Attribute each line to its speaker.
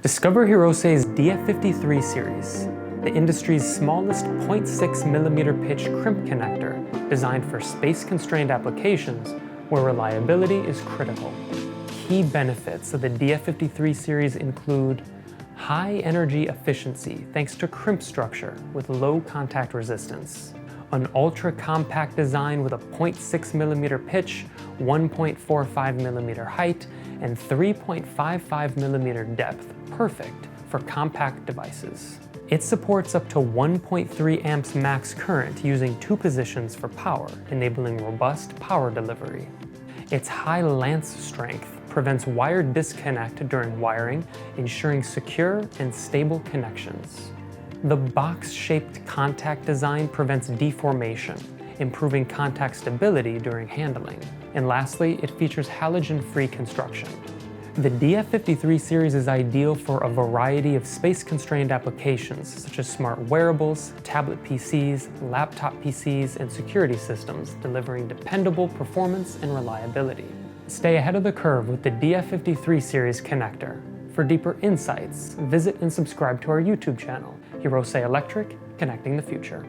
Speaker 1: Discover Hirose's DF53 series, the industry's smallest 0.6mm pitch crimp connector designed for space-constrained applications where reliability is critical. Key benefits of the DF53 series include high energy efficiency thanks to crimp structure with low contact resistance, an ultra-compact design with a 0.6mm pitch, 1.45mm height, and 3.55mm depth, perfect for compact devices. It supports up to 1.3 amps max current using 2 positions for power, enabling robust power delivery. Its high lance strength prevents wire disconnect during wiring, ensuring secure and stable connections. The box-shaped contact design prevents deformation, improving contact stability during handling. And lastly, it features halogen-free construction. The DF53 series is ideal for a variety of space-constrained applications such as smart wearables, tablet PCs, laptop PCs, and security systems, delivering dependable performance and reliability. Stay ahead of the curve with the DF53 series connector. For deeper insights, visit and subscribe to our YouTube channel, Hirose Electric, Connecting the Future.